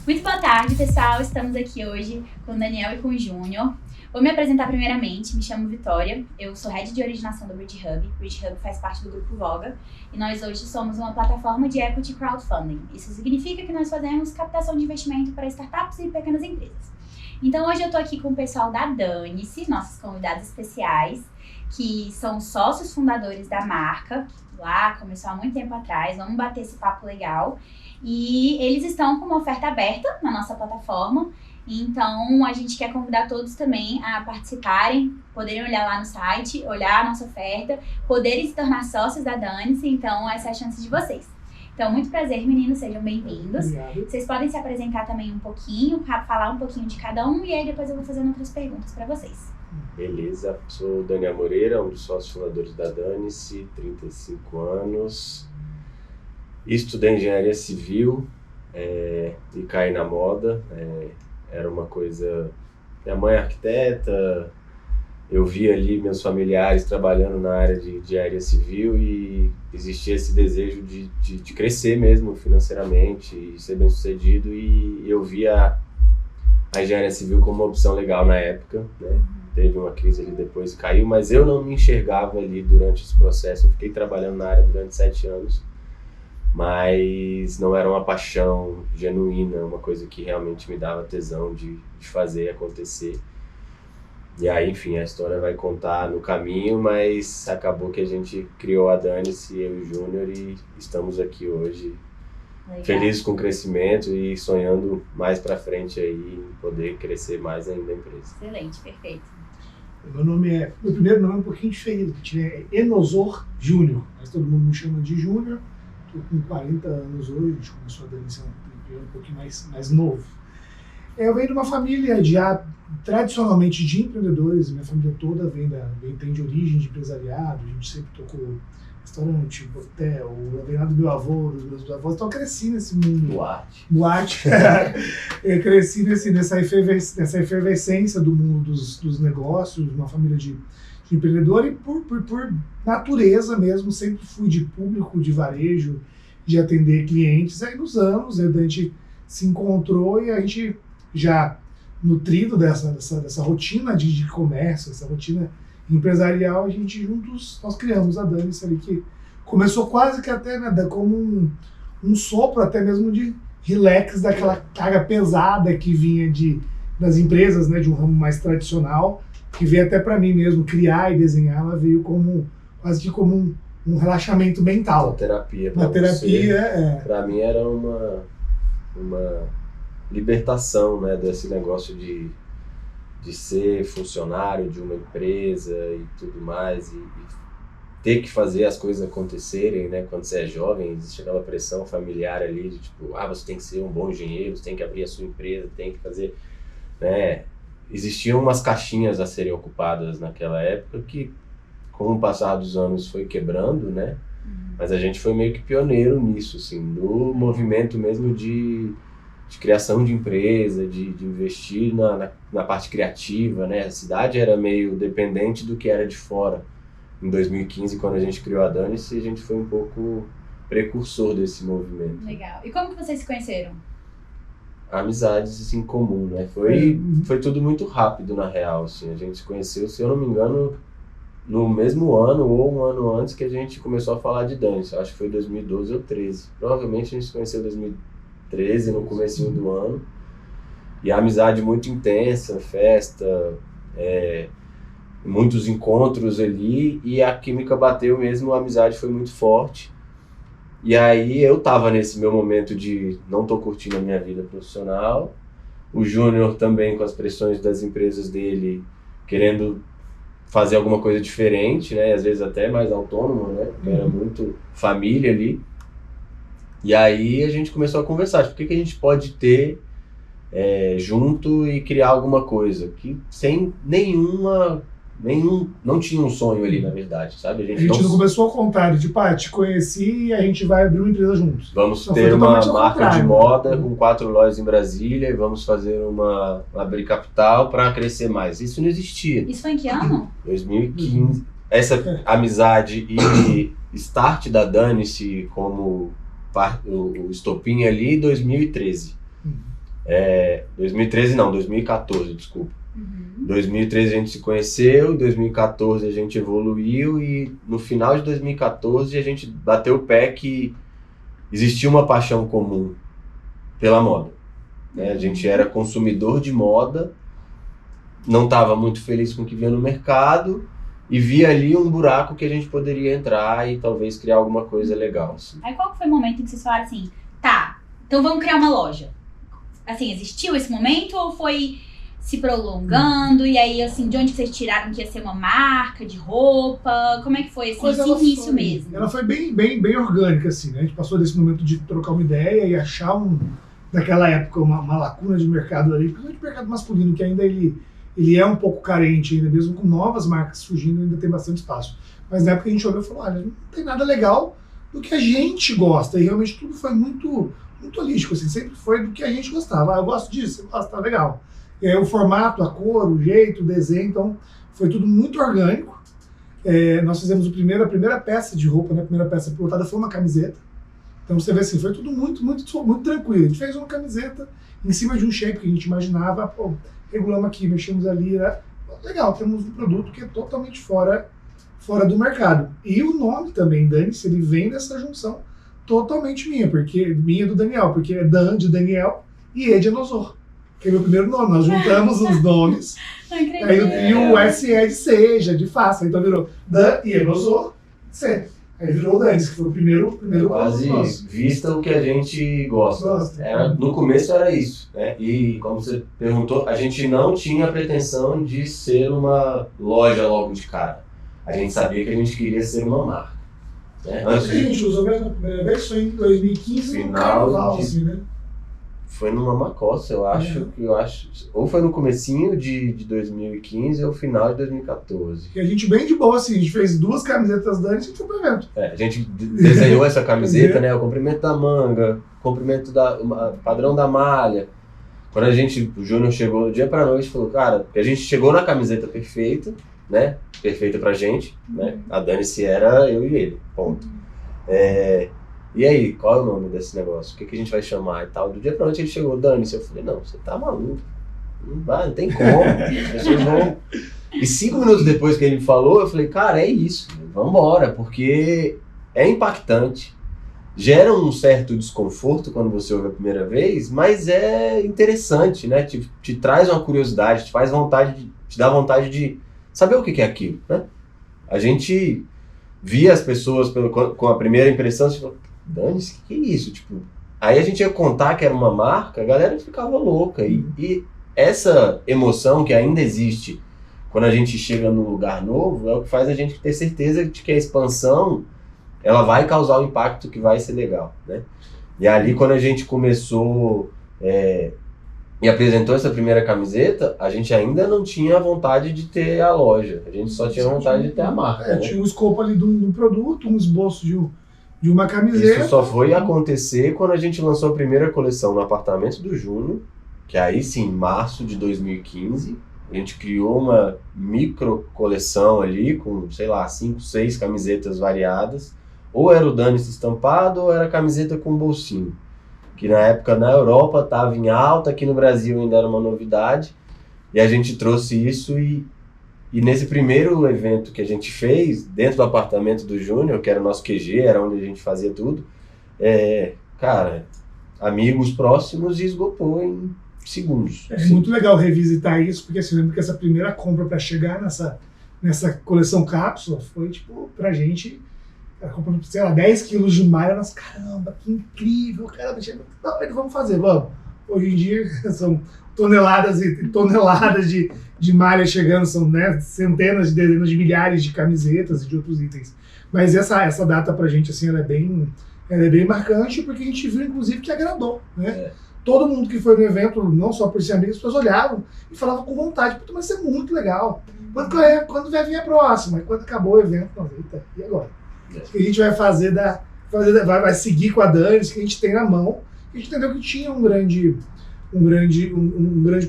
Muito boa tarde, pessoal. Estamos aqui hoje com o Daniel e com o Júnior. Vou me apresentar primeiramente. Me chamo Vitória. Eu sou Head de Originação do Bridge Hub. O Bridge Hub faz parte do Grupo Voga. E nós hoje somos uma plataforma de equity crowdfunding. Isso significa que nós fazemos captação de investimento para startups e pequenas empresas. Então hoje eu estou aqui com o pessoal da Dane-se, nossos convidados especiais, que são sócios fundadores da marca. Lá começou há muito tempo atrás. Vamos bater esse papo legal. E eles estão com uma oferta aberta na nossa plataforma, então a gente quer convidar todos também a participarem, poderem olhar lá no site, olhar a nossa oferta, poderem se tornar sócios da Dane-se, então essa é a chance de vocês. Então, muito prazer, meninos, sejam bem-vindos. Obrigado. Vocês podem se apresentar também um pouquinho, falar um pouquinho de cada um, e aí depois eu vou fazendo outras perguntas para vocês. Beleza, sou o Daniel Moreira, um dos sócios fundadores da Dane-se, 35 anos. Estudei engenharia civil e caí na moda. Era uma coisa... Minha mãe é arquiteta, eu vi ali meus familiares trabalhando na área de engenharia civil e existia esse desejo de crescer mesmo financeiramente e ser bem sucedido, e eu via a engenharia civil como uma opção legal na época, né? Teve uma crise ali depois e caiu, mas eu não me enxergava ali durante esse processo. Eu fiquei trabalhando na área durante 7 anos. Mas não era uma paixão genuína, uma coisa que realmente me dava tesão de fazer acontecer. E aí, enfim, a história vai contar no caminho, mas acabou que a gente criou a Dane-se, eu e o Júnior, e estamos aqui hoje. Legal. Felizes com o crescimento e sonhando mais pra frente aí, em poder crescer mais ainda a empresa. Excelente, perfeito. Meu primeiro nome é um pouquinho diferente, é Enosor Júnior, mas todo mundo me chama de Júnior. Estou com 40 anos hoje, a gente começou a Dane-se um pouquinho mais novo. Eu venho de uma família tradicionalmente de empreendedores, minha família toda tem de origem de empresariado, a gente sempre tocou restaurante, hotel, vem lá do meu avô, dos meus avós, então eu cresci nesse mundo. Boate. Eu cresci nessa efervescência do mundo dos negócios, uma família de empreendedor, e por natureza mesmo, sempre fui de público, de varejo, de atender clientes. Aí nos anos a gente se encontrou e a gente já nutrido dessa rotina de comércio, essa rotina empresarial, a gente juntos, nós criamos a Dane-se ali, que começou quase que até, né, como um sopro até mesmo de relax daquela carga pesada que vinha das empresas, né, de um ramo mais tradicional, que veio até para mim mesmo, criar e desenhar, ela veio quase que como um relaxamento mental. Uma terapia. Uma terapia, Para mim era uma libertação, né, desse negócio de ser funcionário de uma empresa e tudo mais, e ter que fazer as coisas acontecerem, né? Quando você é jovem, existe aquela pressão familiar ali, de tipo, você tem que ser um bom engenheiro, você tem que abrir a sua empresa, tem que fazer, né? Existiam umas caixinhas a serem ocupadas naquela época que, com o passar dos anos, foi quebrando, né? Mas a gente foi meio que pioneiro nisso, assim, no movimento mesmo de criação de empresa, de investir na parte criativa, né? A cidade era meio dependente do que era de fora. Em 2015, quando a gente criou a Dane-se, a gente foi um pouco precursor desse movimento. Legal. E como que vocês se conheceram? Amizades em comum, né? Foi tudo muito rápido, na real, assim. A gente se conheceu, se eu não me engano, no mesmo ano ou um ano antes que a gente começou a falar de Dane-se. Acho que foi 2012 ou 2013. Provavelmente a gente se conheceu em 2013, no comecinho do ano. E a amizade muito intensa, festa, muitos encontros ali, e a química bateu mesmo, a amizade foi muito forte. E aí eu tava nesse meu momento de não tô curtindo a minha vida profissional, o Júnior também com as pressões das empresas dele, querendo fazer alguma coisa diferente, né? Às vezes até mais autônomo, né? Porque era muito família ali. E aí a gente começou a conversar, tipo, o que a gente pode ter junto e criar alguma coisa, que sem não tinha um sonho ali, na verdade, sabe? A gente não começou ao contrário, tipo, te conheci e a gente vai abrir uma empresa juntos. Vamos ter uma marca de moda com 4 lojas em Brasília e vamos fazer abrir capital para crescer mais. Isso não existia. Isso foi em que ano? 2015. Essa amizade e start da Dane-se como o estopim ali, 2013. 2013 não, 2014, desculpa. Uhum. 2013 a gente se conheceu, 2014 a gente evoluiu e no final de 2014 a gente bateu o pé que existia uma paixão comum pela moda. Né? A gente era consumidor de moda, não estava muito feliz com o que via no mercado e via ali um buraco que a gente poderia entrar e talvez criar alguma coisa legal. Assim. Aí qual que foi o momento em que vocês falaram assim, tá, então vamos criar uma loja? Assim, existiu esse momento ou foi se prolongando? E aí, assim, de onde vocês tiraram que ia ser uma marca de roupa? Como é que foi esse início mesmo? Ela foi bem orgânica, assim, né? A gente passou desse momento de trocar uma ideia e achar naquela época, uma lacuna de mercado ali, principalmente o mercado masculino, que ainda ele é um pouco carente, ainda mesmo com novas marcas surgindo, ainda tem bastante espaço. Mas na época a gente olhou e falou, olha, não tem nada legal do que a gente gosta. E realmente tudo foi muito holístico, assim, sempre foi do que a gente gostava. Eu gosto disso, você gosta, tá legal. E aí o formato, a cor, o jeito, o desenho, então foi tudo muito orgânico. Nós fizemos a primeira peça de roupa, né? A primeira peça pilotada foi uma camiseta. Então você vê assim, foi tudo muito tranquilo. A gente fez uma camiseta em cima de um shape que a gente imaginava, pô, regulamos aqui, mexemos ali, legal, temos um produto que é totalmente fora do mercado. E o nome também, Dani-se, ele vem dessa junção totalmente minha, minha do Daniel, porque é Dan de Daniel e E de Enosor, que é meu primeiro nome. Nós juntamos os nomes, aí o S é de seja, de faça, então virou Dan e Enosor, C. Aí virou o Dani, que foi o primeiro quase vista o que a gente gosta. No começo era isso, né? E como você perguntou, a gente não tinha a pretensão de ser uma loja logo de cara. A gente sabia que a gente queria ser uma marca. Né? A gente usou mesmo a primeira vez, foi em 2015, no carnaval, assim, né? Foi numa Macossa, eu acho. Ou foi no comecinho de 2015 ou final de 2014. E a gente bem de boa, assim, a gente fez 2 camisetas da Dani e a gente foi pro evento. A gente desenhou essa camiseta, né? O comprimento da manga, comprimento padrão da malha. Quando o Júnior chegou do dia pra noite, falou, cara, a gente chegou na camiseta perfeita, né? Perfeita pra gente, né? A Dani-se era eu e ele, ponto. E aí, qual é o nome desse negócio? O que a gente vai chamar e tal? Do dia pra noite ele chegou, Dani-se, eu falei, não, você tá maluco. Não tem como. As pessoas vão... E 5 minutos depois que ele me falou, eu falei, cara, é isso, vambora, porque é impactante. Gera um certo desconforto quando você ouve a primeira vez, mas é interessante, né? Te traz uma curiosidade, te dá vontade de saber o que é aquilo, né? A gente via as pessoas com a primeira impressão, tipo, Dane-se, que é isso? Tipo, aí a gente ia contar que era uma marca, a galera ficava louca. E essa emoção que ainda existe quando a gente chega num lugar novo é o que faz a gente ter certeza de que a expansão ela vai causar um impacto que vai ser legal, né? E ali quando a gente começou e apresentou essa primeira camiseta, a gente ainda não tinha vontade de ter a loja, a gente só tinha vontade de ter a marca. Né? Tinha um escopo ali do produto, um esboço de uma camiseta. Isso só foi acontecer quando a gente lançou a primeira coleção no apartamento do Júnior, que aí sim, em março de 2015, a gente criou uma micro coleção ali com, sei lá, 5, 6 camisetas variadas. Ou era o Dane-se estampado ou era a camiseta com bolsinho. Que na época na Europa estava em alta, aqui no Brasil ainda era uma novidade. E a gente trouxe isso e nesse primeiro evento que a gente fez, dentro do apartamento do Júnior, que era o nosso QG, era onde a gente fazia tudo, cara, amigos próximos e esgotou em segundos. É muito legal revisitar isso, porque assim, eu lembro que essa primeira compra para chegar nessa coleção cápsula foi, tipo, pra gente, comprando, sei lá, 10 quilos de malha, nós, caramba, que incrível, caramba, vamos fazer, vamos. Hoje em dia são toneladas e toneladas de malha chegando, são, né, centenas de dezenas de milhares de camisetas e de outros itens. Mas essa data pra gente, assim, ela é bem marcante, porque a gente viu, inclusive, que agradou, né? Todo mundo que foi no evento, não só por ser amigo, as pessoas olhavam e falavam com vontade, mas isso é muito legal. Quando vai vir a próxima? E quando acabou o evento, nós, eita, e agora? O que a gente vai fazer vai seguir com a Dani-se, que a gente tem na mão. A gente entendeu que tinha um grande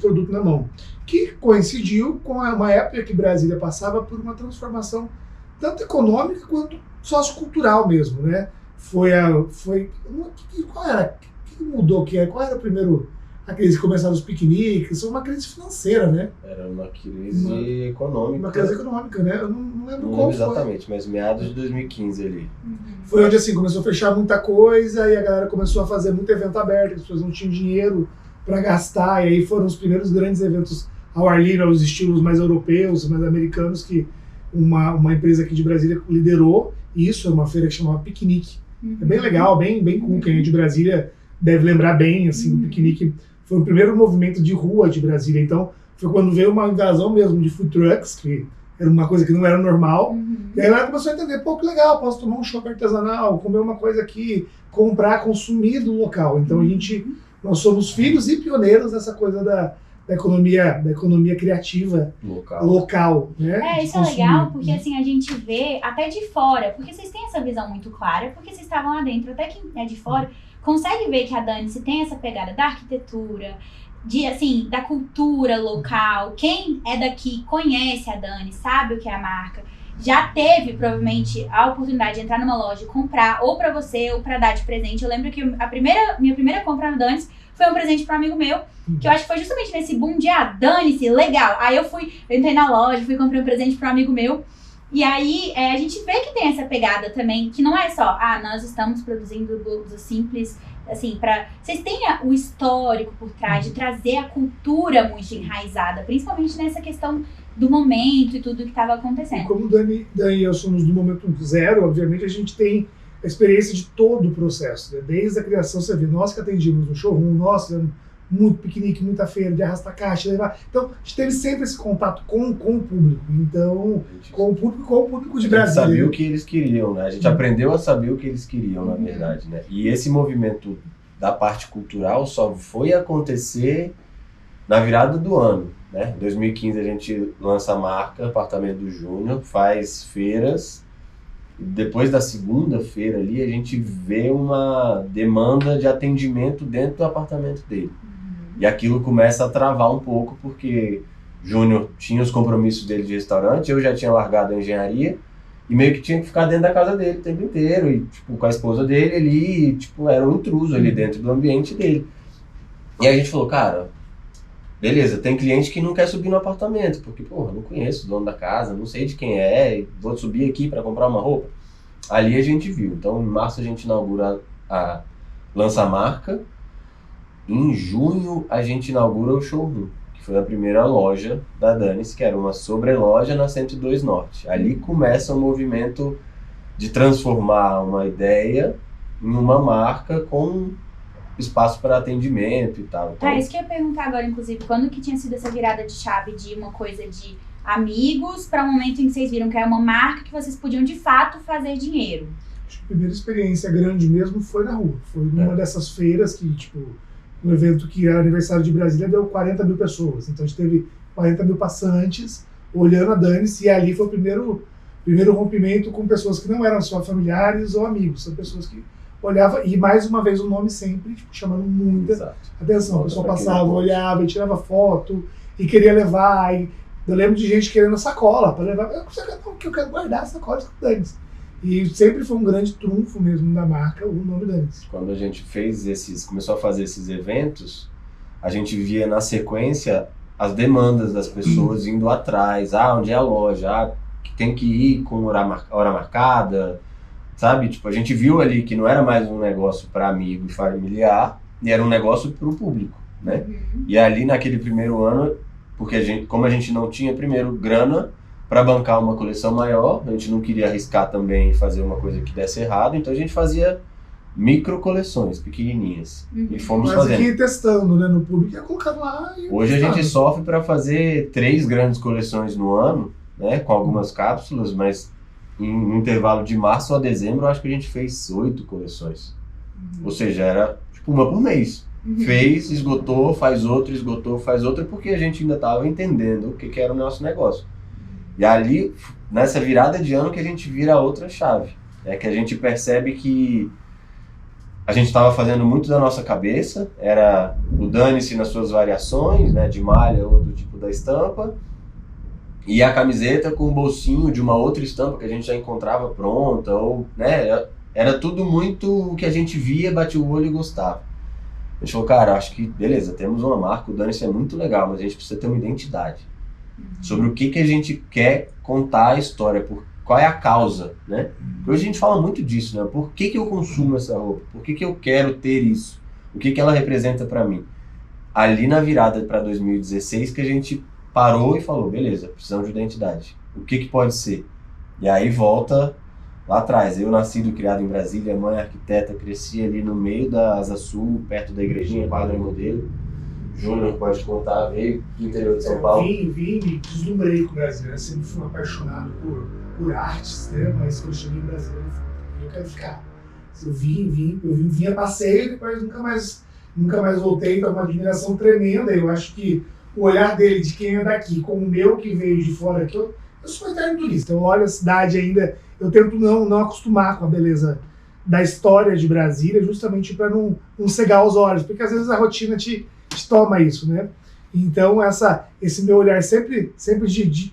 produto na mão, que coincidiu com uma época que Brasília passava por uma transformação tanto econômica quanto sociocultural mesmo, né? Qual era? O que mudou? Qual era a crise que começaram os piqueniques, foi uma crise financeira, né? Era uma crise econômica. Uma crise econômica, né? Eu não lembro Não qual lembro foi. exatamente, mas meados de 2015 ali. Foi onde assim começou a fechar muita coisa e a galera começou a fazer muito evento aberto, as pessoas não tinham dinheiro para gastar, e aí foram os primeiros grandes eventos ao ar livre, aos estilos mais europeus, mais americanos, que uma empresa aqui de Brasília liderou. Isso é uma feira que chamava Piquenique. É bem legal, bem cool. Quem é de Brasília deve lembrar bem, assim, o Piquenique foi o primeiro movimento de rua de Brasília. Então, foi quando veio uma invasão mesmo de food trucks, que era uma coisa que não era normal. E aí ela começou a entender, pô, que legal, posso tomar um chopp artesanal, comer uma coisa aqui, comprar, consumir do local. Então, nós somos filhos e pioneiros dessa coisa da economia criativa local, né? Isso é legal, porque assim, a gente vê até de fora, porque vocês têm essa visão muito clara, porque vocês estavam lá dentro, até quem é de fora consegue ver que a Dani-se tem essa pegada da arquitetura, da cultura local. Quem é daqui conhece a Dani, sabe o que é a marca, já teve provavelmente a oportunidade de entrar numa loja e comprar, ou pra você, ou pra dar de presente. Eu lembro que minha primeira compra na Dani foi um presente para um amigo meu, que eu acho que foi justamente nesse boom de, dane-se, legal. Aí eu entrei na loja, comprei um presente para um amigo meu, e aí a gente vê que tem essa pegada também, que não é só, nós estamos produzindo blusas simples, assim, vocês têm o histórico por trás, de trazer a cultura muito enraizada, principalmente nessa questão do momento e tudo que estava acontecendo. E como Dani e eu somos do momento zero, obviamente a gente tem a experiência de todo o processo, né? Desde a criação, você vê, nós que atendimos no showroom, nós fizemos muito piquenique, muita feira, de arrastar caixa, levar. Então, a gente teve sempre esse contato com o público. Então, com o público de Brasília. A gente sabia o que eles queriam, né? A gente aprendeu a saber o que eles queriam, na verdade, né? E esse movimento da parte cultural só foi acontecer na virada do ano, né? Em 2015 a gente lança a marca Apartamento do Júnior, faz feiras. Depois da segunda feira ali, a gente vê uma demanda de atendimento dentro do apartamento dele. E aquilo começa a travar um pouco, porque Júnior tinha os compromissos dele de restaurante, eu já tinha largado a engenharia, e meio que tinha que ficar dentro da casa dele o tempo inteiro, e com a esposa dele ali, era um intruso ali dentro do ambiente dele. E aí a gente falou, cara, beleza, tem cliente que não quer subir no apartamento, porque, não conheço o dono da casa, não sei de quem é, vou subir aqui para comprar uma roupa. Ali a gente viu. Então, em março a gente lança a marca. Em junho a gente inaugura o showroom, que foi a primeira loja da Dani-se, que era uma sobreloja na 102 Norte. Ali começa o movimento de transformar uma ideia em uma marca com espaço para atendimento e tal. Então, isso que eu ia perguntar agora, inclusive, quando que tinha sido essa virada de chave de uma coisa de amigos para um momento em que vocês viram que era uma marca que vocês podiam de fato fazer dinheiro? Acho que a primeira experiência grande mesmo foi na rua. Foi numa dessas feiras que, um evento que era aniversário de Brasília, deu 40 mil pessoas. Então a gente teve 40 mil passantes olhando a Dani-se, e ali foi o primeiro rompimento com pessoas que não eram só familiares ou amigos, são pessoas que olhava, e mais uma vez o nome sempre chamando muita atenção. O pessoal passava, olhava e tirava foto e queria levar. E eu lembro de gente querendo sacola para levar. Eu quero guardar a sacola de Dani-se. E sempre foi um grande trunfo mesmo da marca o nome Dani-se. Quando a gente começou a fazer esses eventos, a gente via na sequência as demandas das pessoas indo atrás. Onde é a loja? Que tem que ir com hora marcada. Sabe? A gente viu ali que não era mais um negócio para amigo e familiar, e era um negócio para o público, né? E ali naquele primeiro ano, porque como a gente não tinha primeiro grana para bancar uma coleção maior, a gente não queria arriscar também e fazer uma coisa que desse errado, então a gente fazia micro coleções pequenininhas e fomos fazendo. Mas aqui testando, né, no público, ia colocando lá. Hoje a gente sofre para fazer 3 grandes coleções no ano, né, com algumas cápsulas, mas em um intervalo de março a dezembro, eu acho que a gente fez 8 coleções. Ou seja, era uma por mês. Fez, esgotou, faz outra, esgotou, faz outra, porque a gente ainda estava entendendo o que era o nosso negócio. E ali, nessa virada de ano, que a gente vira a outra chave. É que a gente percebe que a gente estava fazendo muito da nossa cabeça, era o Dani-se nas suas variações, né, de malha ou do tipo da estampa, e a camiseta com o bolsinho de uma outra estampa que a gente já encontrava pronta, ou, né, era tudo muito o que a gente via, batia o olho e gostava. A gente falou, cara, acho que, beleza, temos uma marca, o Dane-se é muito legal, mas a gente precisa ter uma identidade. Sobre o que a gente quer contar a história, qual é a causa, né? Porque hoje a gente fala muito disso, né? Por que eu consumo essa roupa? Por que eu quero ter isso? O que ela representa para mim? Ali na virada para 2016 que a gente parou e falou, beleza, precisamos de identidade. O que pode ser? E aí volta lá atrás. Eu nascido e criado em Brasília, mãe arquiteta, cresci ali no meio da Asa Sul, perto da igrejinha, quadra modelo. Júnior pode contar, veio do interior de São Paulo. Vim, me deslumbrei com o Brasil. Eu sempre fui apaixonado por artes, né? Mas quando eu cheguei em Brasília, eu quero ficar. Eu vim a passeio e depois nunca mais voltei. Então, uma admiração tremenda. Eu acho que o olhar dele, de quem é daqui, com o meu que veio de fora, que eu sou um eterno turista. Eu olho a cidade ainda, eu tento não acostumar com a beleza da história de Brasília, justamente para não cegar os olhos, porque às vezes a rotina te toma isso, né? Então, esse meu olhar sempre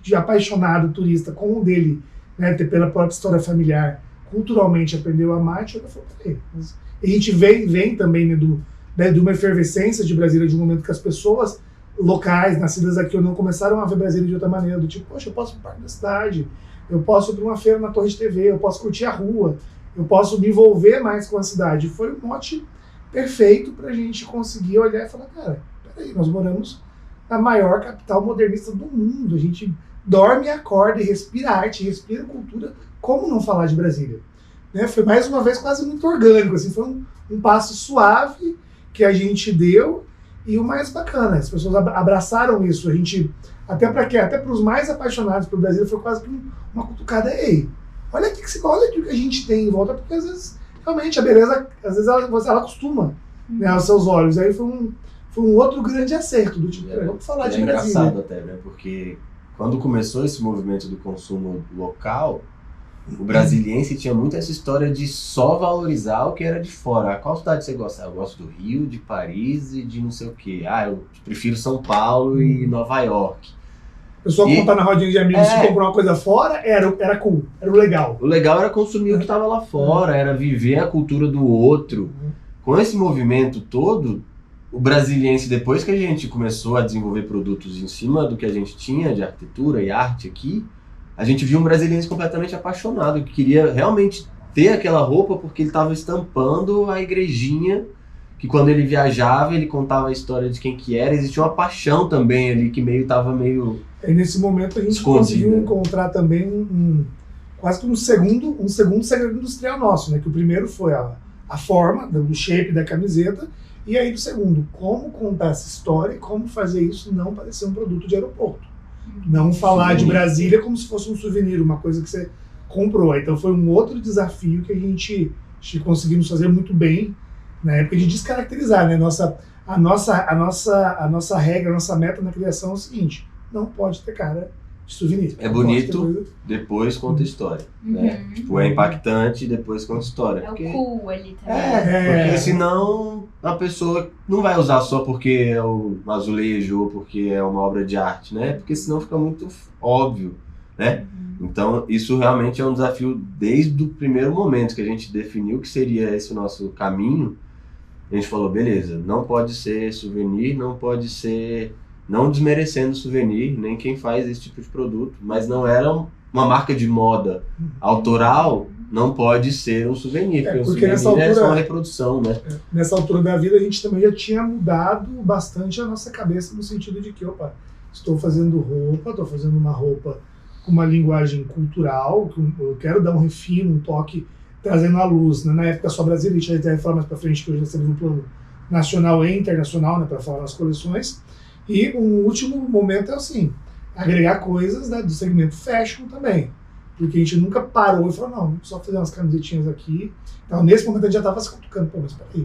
de apaixonado turista, com o dele, né, pela própria história familiar, culturalmente aprendeu a amar, eu falei, a gente vem também, né, de uma efervescência de Brasília, de um momento que as pessoas locais, nascidas aqui, não começaram a ver Brasília de outra maneira, do tipo, poxa, eu posso ir para o parque da cidade, eu posso ir para uma feira na Torre de TV, eu posso curtir a rua, eu posso me envolver mais com a cidade. Foi um mote perfeito para a gente conseguir olhar e falar, cara, peraí, nós moramos na maior capital modernista do mundo, a gente dorme, acorda e respira arte, respira cultura, como não falar de Brasília? Né? Foi mais uma vez quase muito orgânico, assim, foi um passo suave que a gente deu. E o mais bacana, as pessoas abraçaram isso, a gente, até para os mais apaixonados pelo Brasil, foi quase que uma cutucada, ei, olha o que a gente tem em volta, porque às vezes, realmente, a beleza, às vezes ela acostuma, né, aos seus olhos. Aí foi um outro grande acerto, do tipo, vamos falar de Brasília. É engraçado até, né, porque quando começou esse movimento do consumo local, o brasiliense tinha muito essa história de só valorizar o que era de fora. Qual cidade você gosta? Eu gosto do Rio, de Paris e de não sei o quê. Eu prefiro São Paulo e Nova York. A pessoa contar na rodinha de amigos se comprou uma coisa fora, era cool, era o legal. O legal era consumir o que estava lá fora, era viver a cultura do outro. Com esse movimento todo, o brasiliense, depois que a gente começou a desenvolver produtos em cima do que a gente tinha de arquitetura e arte aqui, a gente viu um brasiliense completamente apaixonado, que queria realmente ter aquela roupa porque ele estava estampando a igrejinha, que quando ele viajava, ele contava a história de quem que era. Existia uma paixão também ali, que estava meio E nesse momento a gente conseguiu encontrar também quase que um segundo segredo industrial nosso, né? Que o primeiro foi a forma, o shape da camiseta, e aí o segundo, como contar essa história e como fazer isso não parecer um produto de aeroporto. Não falar de Brasília como se fosse um souvenir, uma coisa que você comprou. Então foi um outro desafio que a gente conseguimos fazer muito bem na época de descaracterizar, né? A nossa regra, a nossa meta na criação é o seguinte: não pode ter cara de souvenir. É bonito, depois conta história. Né? Tipo, é impactante, depois conta história. É o cool ali também. Porque senão a pessoa não vai usar só porque é um azulejo ou porque é uma obra de arte, né? Porque senão fica muito óbvio, né? Então isso realmente é um desafio desde o primeiro momento que a gente definiu que seria esse o nosso caminho. A gente falou, beleza, não pode ser souvenir, não pode ser... Não desmerecendo souvenir, nem quem faz esse tipo de produto, mas não era uma marca de moda autoral, não pode ser um souvenir, porque um souvenir é só uma reprodução, né? Nessa altura da vida a gente também já tinha mudado bastante a nossa cabeça no sentido de que, estou fazendo uma roupa com uma linguagem cultural, eu quero dar um refino, um toque, trazendo à luz, né? Na época só brasileira, a gente vai falar mais para frente que hoje nós temos um plano nacional e internacional, né, para falar nas coleções. E um último momento é assim, agregar coisas, né, do segmento fashion também. Porque a gente nunca parou e falou, não, só fazer umas camisetinhas aqui. Então, nesse momento a gente já estava se cutucando, mas peraí,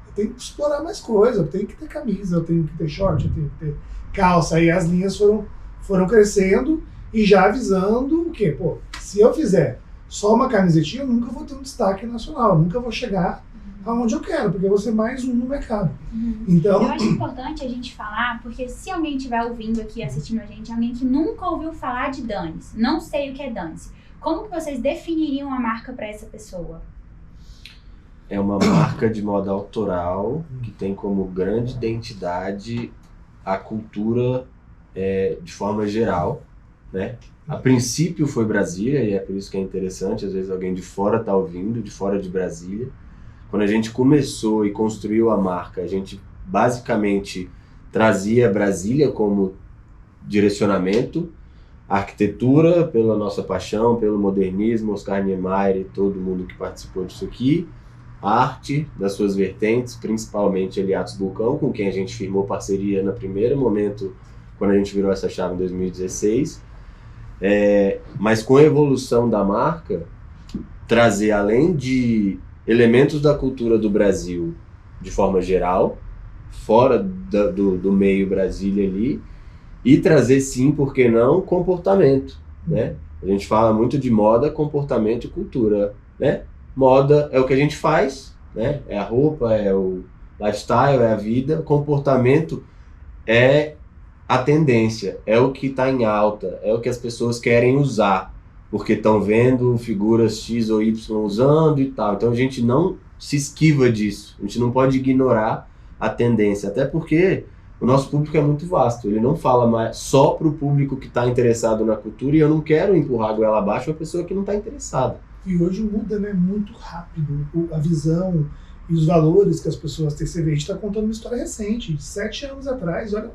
eu tenho que explorar mais coisas, eu tenho que ter camisa, eu tenho que ter short, eu tenho que ter calça. Aí as linhas foram crescendo e já avisando o quê? Se eu fizer só uma camisetinha, eu nunca vou ter um destaque nacional, eu nunca vou chegar aonde eu quero, porque eu vou ser mais um no mercado. Então, eu acho importante a gente falar, porque se alguém estiver ouvindo aqui, assistindo a gente, alguém que nunca ouviu falar de Dane-se, não sei o que é Dane-se, como que vocês definiriam a marca para essa pessoa? é uma marca de moda autoral que tem como grande identidade a cultura de forma geral, né? A princípio foi Brasília, e é por isso que é interessante, às vezes alguém de fora está ouvindo, de fora de Brasília. Quando a gente começou e construiu a marca, a gente basicamente trazia Brasília como direcionamento, a arquitetura pela nossa paixão, pelo modernismo, Oscar Niemeyer e todo mundo que participou disso aqui, a arte das suas vertentes, principalmente Eliatos Vulcão, com quem a gente firmou parceria no primeiro momento, quando a gente virou essa chave em 2016, mas com a evolução da marca, trazer além de elementos da cultura do Brasil de forma geral, fora do meio Brasília ali, e trazer sim, por que não, comportamento, né? A gente fala muito de moda, comportamento e cultura, né? Moda é o que a gente faz, né? É a roupa, é o lifestyle, é a vida. Comportamento é a tendência, é o que está em alta, é o que as pessoas querem usar, porque estão vendo figuras X ou Y usando e tal. Então a gente não se esquiva disso, a gente não pode ignorar a tendência, até porque o nosso público é muito vasto, ele não fala mais só para o público que está interessado na cultura, e eu não quero empurrar a goela abaixo uma pessoa que não está interessada. E hoje muda, né, muito rápido a visão e os valores que as pessoas têm. Você vê, a gente está contando uma história recente, de 7 anos atrás, olha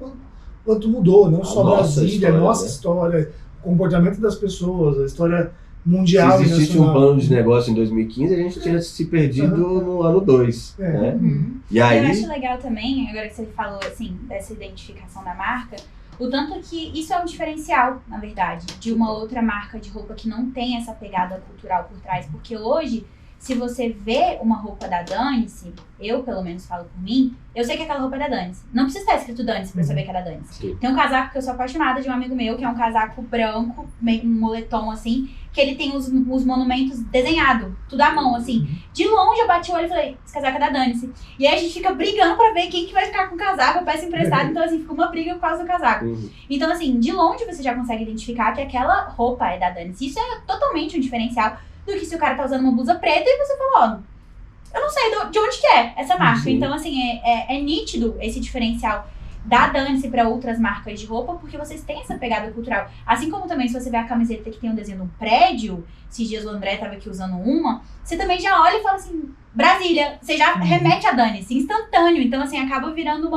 quanto mudou, não só Brasília, a nossa história, o comportamento das pessoas, a história mundial. Se existisse um plano de negócio em 2015, a gente tinha se perdido no ano 2. Né? Uhum. E aí... Eu acho legal também, agora que você falou assim, dessa identificação da marca, o tanto que isso é um diferencial, na verdade, de uma outra marca de roupa que não tem essa pegada cultural por trás. Porque hoje, se você vê uma roupa da Dani-se, eu pelo menos falo por mim, eu sei que aquela roupa é da Dani-se. Não precisa estar escrito Dani-se pra eu saber que é da Dani-se. Tem um casaco que eu sou apaixonada de um amigo meu, que é um casaco branco, meio um moletom assim, que ele tem os monumentos desenhados, tudo à mão, assim. De longe eu bati o olho e falei, esse casaco é da Dani-se. E aí a gente fica brigando pra ver quem que vai ficar com o casaco, eu peço emprestado, então assim, fica uma briga por causa do casaco. Então assim, de longe você já consegue identificar que aquela roupa é da Dani-se. Isso é totalmente um diferencial do que se o cara tá usando uma blusa preta e você fala, ó, eu não sei de onde que é essa marca. Sim. Então assim, é nítido esse diferencial da Dani-se para outras marcas de roupa, porque vocês têm essa pegada cultural. Assim como também, se você vê a camiseta que tem um desenho de um prédio, esses dias o André tava aqui usando uma, você também já olha e fala assim, Brasília, você já remete a Dani-se, instantâneo. Então, assim, acaba virando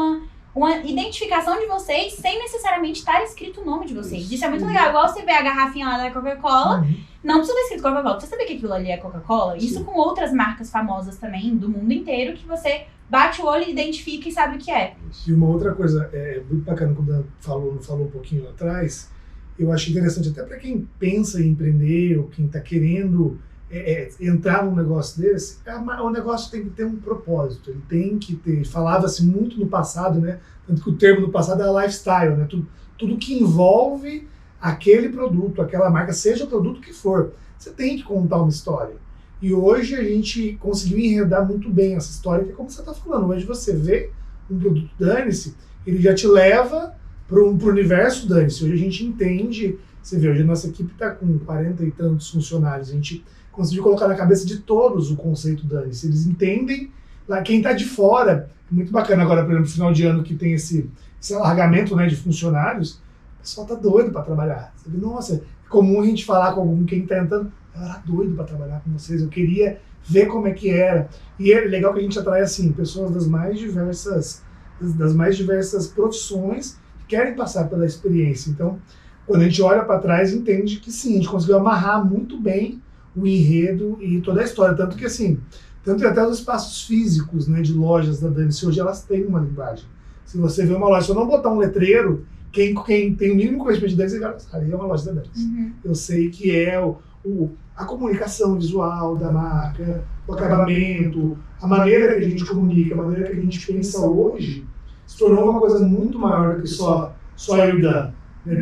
uma identificação de vocês sem necessariamente estar escrito o nome de vocês. Isso é muito legal. Igual você vê a garrafinha lá da Coca-Cola, não precisa ter escrito Coca-Cola. Você sabia que aquilo ali é Coca-Cola? Isso com outras marcas famosas também, do mundo inteiro, que você bate o olho, identifica e sabe o que é. E uma outra coisa, muito bacana, quando a falou um pouquinho lá atrás, eu acho interessante até para quem pensa em empreender ou quem está querendo entrar num negócio desse, o negócio tem que ter um propósito, ele tem que ter, falava-se muito no passado, né? Tanto que o termo no passado é lifestyle, né? Tudo que envolve aquele produto, aquela marca, seja o produto que for, você tem que contar uma história. E hoje a gente conseguiu enredar muito bem essa história, que é como você está falando, hoje você vê um produto Dani-se, ele já te leva para o universo Dani-se. Hoje a gente entende, você vê, hoje a nossa equipe está com 40 e tantos funcionários, a gente conseguiu colocar na cabeça de todos o conceito Dani-se. Eles entendem, lá quem está de fora, muito bacana agora, por exemplo, no final de ano que tem esse alargamento, né, de funcionários, o pessoal tá doido para trabalhar. Você vê, nossa, é comum a gente falar com algum quem está entrando, eu era doido para trabalhar com vocês, eu queria ver como é que era. E é legal que a gente atrai, assim, pessoas das mais diversas profissões que querem passar pela experiência. Então, quando a gente olha para trás, entende que sim, a gente conseguiu amarrar muito bem o enredo e toda a história. Tanto que, assim, até os espaços físicos, né, de lojas da Dani-se, hoje elas têm uma linguagem. Se você vê uma loja, se eu não botar um letreiro, quem tem o mínimo conhecimento de Dani-se, ali é uma loja da Dani-se. Eu sei que é a comunicação visual da marca, o acabamento, a maneira que a gente comunica, a maneira que a gente pensa hoje, se tornou uma coisa muito maior do que só eu e Dan.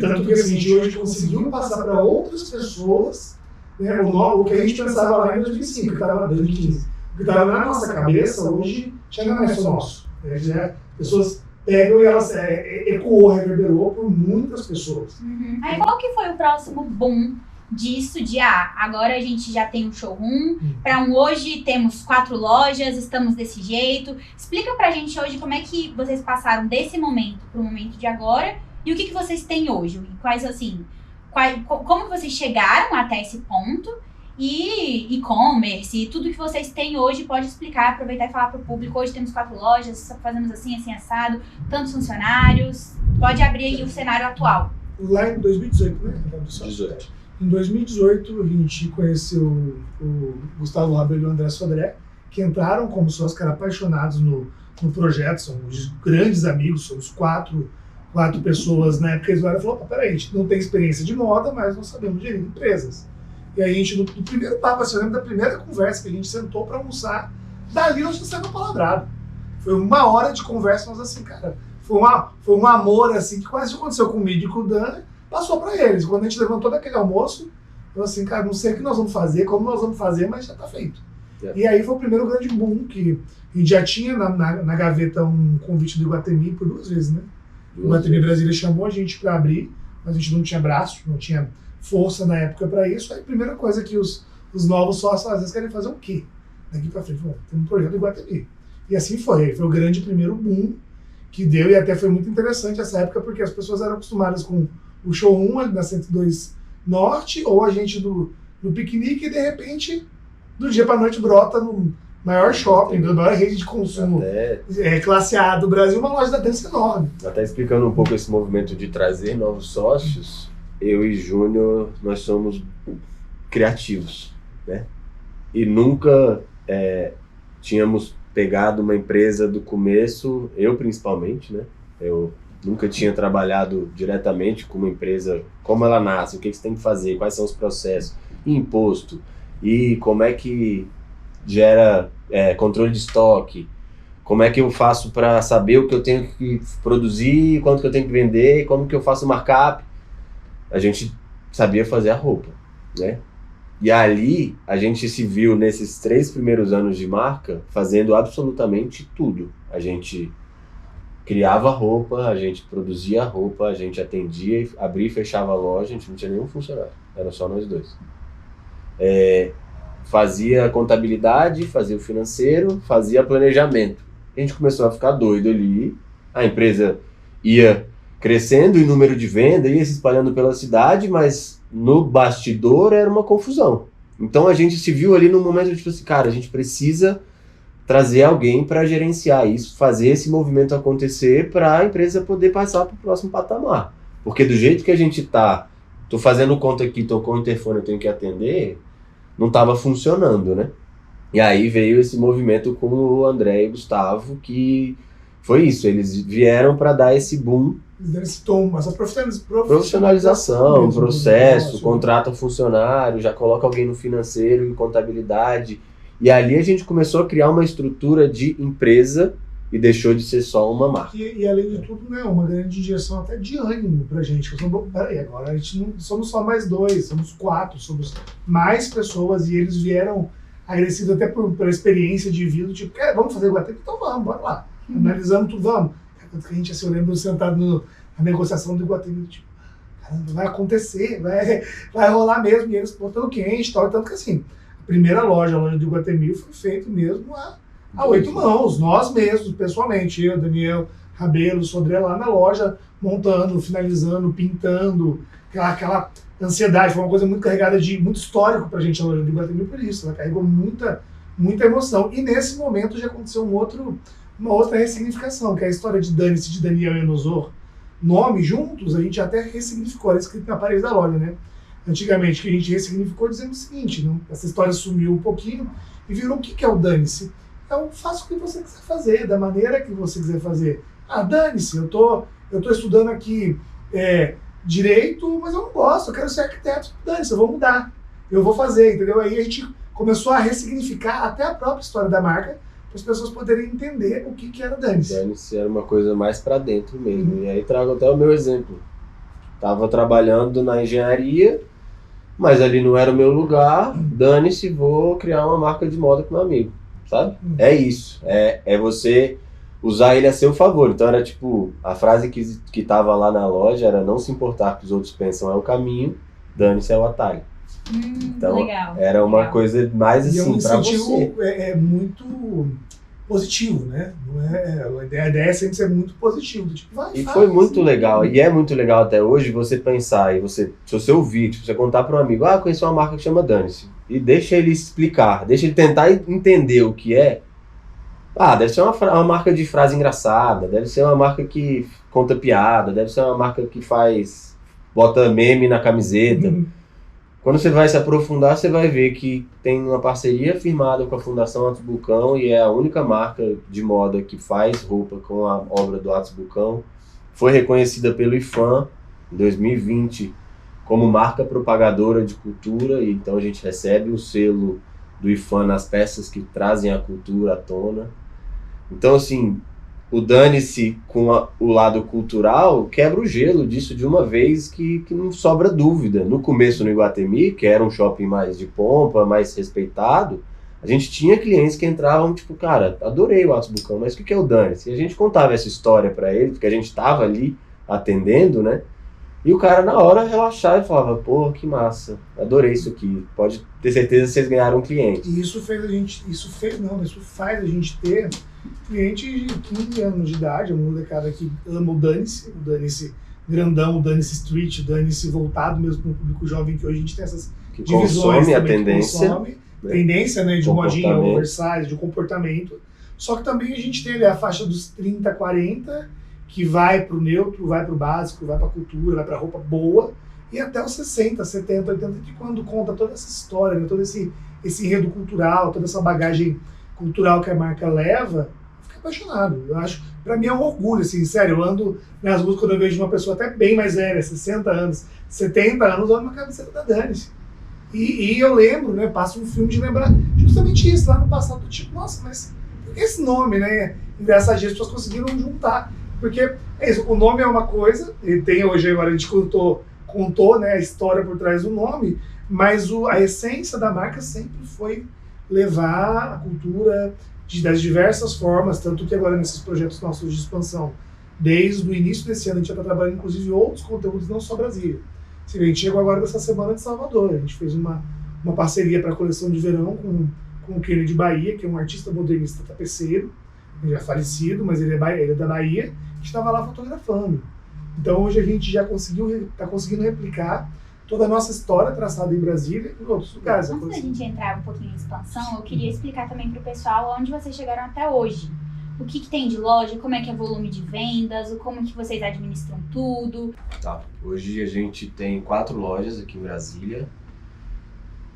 Tanto que assim, a gente hoje conseguiu passar para outras pessoas, né, o que a gente pensava lá em 2005, que estava 2015, o que estava na nossa cabeça, hoje já não é só nosso. As pessoas pegam e elas reverberou por muitas pessoas. Aí qual que foi o próximo boom disso de agora a gente já tem um showroom, para hoje temos 4 lojas, estamos desse jeito. Explica pra gente hoje como é que vocês passaram desse momento pro momento de agora e o que vocês têm hoje, quais assim, como que vocês chegaram até esse ponto e e-commerce e tudo que vocês têm hoje, pode explicar, aproveitar e falar pro público. Hoje temos 4 lojas, fazemos assim, assim, assado, tantos funcionários, pode abrir aí o cenário atual. Lá em 2018, né? 18. Em 2018, a gente conheceu o Gustavo Rabelo e o André Sodré, que entraram como sócios, que eram apaixonados no projeto, são os grandes amigos, somos quatro pessoas na época. Eles olharam e falaram: peraí, a gente não tem experiência de moda, mas nós sabemos gerir empresas. E aí a gente, no primeiro papo, eu lembro da primeira conversa que a gente sentou para almoçar, dali nós já saímos palavrado. Foi 1 hora de conversa, nós assim, cara, foi um amor assim, que quase aconteceu comigo e com o Dan, passou para eles. Quando a gente levantou daquele almoço, eu assim, cara, não sei o que nós vamos fazer, como nós vamos fazer, mas já tá feito. E aí foi o primeiro grande boom, que a gente já tinha na gaveta um convite do Iguatemi por 2 vezes, né? O Iguatemi Brasília chamou a gente para abrir, mas a gente não tinha braço, não tinha força na época para isso. Aí a primeira coisa que os novos sócios às vezes querem fazer o quê? Daqui para frente, tem um projeto do Iguatemi. E assim foi o grande primeiro boom que deu, e até foi muito interessante essa época, porque as pessoas eram acostumadas com o showroom ali na 102 Norte, ou a gente no piquenique, e de repente, do dia para noite, brota no maior shopping, da maior rede de consumo classe A do Brasil, uma loja da Dance enorme. Até explicando um pouco esse movimento de trazer novos sócios, eu e Júnior, nós somos criativos, né? E nunca tínhamos pegado uma empresa do começo, eu principalmente, né? Eu nunca tinha trabalhado diretamente com uma empresa, como ela nasce, o que você tem que fazer, quais são os processos, imposto, e como é que gera controle de estoque, como é que eu faço para saber o que eu tenho que produzir, quanto que eu tenho que vender, como que eu faço o markup. A gente sabia fazer a roupa, né? E ali a gente se viu nesses 3 primeiros anos de marca fazendo absolutamente tudo. A gente criava roupa, a gente produzia roupa, a gente atendia, abria e fechava a loja, a gente não tinha nenhum funcionário, era só nós 2. Fazia contabilidade, fazia o financeiro, fazia planejamento. A gente começou a ficar doido ali, a empresa ia crescendo em número de venda, ia se espalhando pela cidade, mas no bastidor era uma confusão. Então a gente se viu ali num momento de tipo assim, cara, a gente precisa trazer alguém para gerenciar isso, fazer esse movimento acontecer para a empresa poder passar para o próximo patamar. Porque do jeito que a gente tá, tô fazendo conta aqui, tocou o interfone, eu tenho que atender, não estava funcionando, né? E aí veio esse movimento com o André e o Gustavo, que foi isso, eles vieram para dar esse boom. Esse tom, essa profissionalização, processo, contrata um funcionário, já coloca alguém no financeiro, em contabilidade. E ali a gente começou a criar uma estrutura de empresa e deixou de ser só uma marca. E além de tudo, né, uma grande injeção até de ânimo pra gente. Peraí, agora a gente não somos só mais 2, somos 4, somos mais pessoas, e eles vieram agressivos até por experiência de vida, tipo, vamos fazer Iguatemi? Então vamos, bora lá. Analisando tudo, vamos. Tanto que a gente, assim, eu lembro sentado na negociação do Iguatemi, tipo, caramba, vai acontecer, vai rolar mesmo, e eles botando quente, tal, tanto que assim, a primeira loja, a loja do Iguatemi, foi feita mesmo a 8 mãos, nós mesmos, pessoalmente, eu, Daniel, Rabelo, Sodré, lá na loja, montando, finalizando, pintando, aquela ansiedade, foi uma coisa muito carregada muito histórico pra gente a loja do Iguatemi por isso, ela carregou muita emoção, e nesse momento já aconteceu uma outra ressignificação, que é a história de Dane-se, de Daniel e Enosor, nome juntos, a gente até ressignificou, era escrito na parede da loja, né? Antigamente, que a gente ressignificou dizendo o seguinte, né? Essa história sumiu um pouquinho e virou o que é o Dane-se? Faça o que você quiser fazer, da maneira que você quiser fazer. Dane-se, eu tô estudando aqui direito, mas eu não gosto, eu quero ser arquiteto. Dane-se, eu vou mudar, eu vou fazer, entendeu? Aí a gente começou a ressignificar até a própria história da marca, para as pessoas poderem entender o que era Dane-se. Dane-se era uma coisa mais para dentro mesmo. E aí trago até o meu exemplo. Tava trabalhando na engenharia, mas ali não era o meu lugar. Dane-se, vou criar uma marca de moda com meu amigo, sabe? É isso. É você usar ele a seu favor. Então era tipo, a frase que tava lá na loja era: não se importar que os outros pensam é o caminho, dane-se é o atalho. Então, legal. era uma coisa mais E é um assim, pra você. incentivo muito positivo, né? Não a ideia é sempre ser muito positivo. Tipo, vai, E faz, foi muito assim. legal, e é muito legal até hoje você pensar, e se você ouvir, tipo, você contar para um amigo, conheci uma marca que chama Dane-se, e deixa ele explicar, deixa ele tentar entender o que é. Deve ser uma marca de frase engraçada, deve ser uma marca que conta piada, deve ser uma marca que bota meme na camiseta. Quando você vai se aprofundar, você vai ver que tem uma parceria firmada com a Fundação Atos Bulcão e é a única marca de moda que faz roupa com a obra do Atos Bulcão. Foi reconhecida pelo IFAM em 2020 como marca propagadora de cultura, e então a gente recebe o selo do IFAM nas peças que trazem a cultura à tona. Então, assim, o Dane-se com o lado cultural quebra o gelo disso de uma vez que não sobra dúvida. No começo, no Iguatemi, que era um shopping mais de pompa, mais respeitado, a gente tinha clientes que entravam tipo, cara, adorei o Atos Bulcão, mas o que é o Dane-se? E a gente contava essa história para ele, porque a gente estava ali atendendo, né? E o cara, na hora, relaxava e falava, pô, que massa, adorei isso aqui, pode ter certeza que vocês ganharam um cliente. E isso faz a gente ter cliente de 15 anos de idade, uma molecada que ama o Dane-se grandão, o Dane-se street, o Dane-se voltado mesmo para o público jovem, que hoje a gente tem essas Que divisões consome a também, tendência. Tendência, né, de modinha Comportamento. oversize, de comportamento. Só que também a gente tem ali a faixa dos 30, 40, que vai pro neutro, vai pro básico, vai pra cultura, vai pra roupa boa, e até os 60, 70, 80, que quando conta toda essa história, né, todo esse enredo cultural, toda essa bagagem cultural que a marca leva, eu fico apaixonado. Eu acho, pra mim é um orgulho, assim, sério, eu ando nas ruas quando eu vejo uma pessoa até bem mais velha, 60 anos, 70 anos, usando uma camiseta da Dane-se. E eu lembro, né, passa um filme de lembrar justamente isso, lá no passado, tipo, nossa, mas por que esse nome, né? Engraçadinho, as pessoas conseguiram juntar. Porque é isso, o nome é uma coisa, e tem hoje, agora a gente contou, né, a história por trás do nome, mas a essência da marca sempre foi levar a cultura das diversas formas, tanto que agora nesses projetos nossos de expansão, desde o início desse ano, a gente já está trabalhando inclusive outros conteúdos, não só Brasília. A gente chegou agora dessa semana de Salvador, a gente fez uma parceria para a coleção de verão com o Kennedy Bahia, que é um artista modernista tapeceiro, ele é falecido, mas ele é da Bahia, que estava lá fotografando. Então hoje a gente já está conseguindo replicar toda a nossa história traçada em Brasília e em outros lugares. Antes da gente entrar um pouquinho em expansão, eu queria explicar também para o pessoal onde vocês chegaram até hoje. O que tem de loja, como é que é o volume de vendas, como que vocês administram tudo. Tá. Hoje a gente tem 4 lojas aqui em Brasília.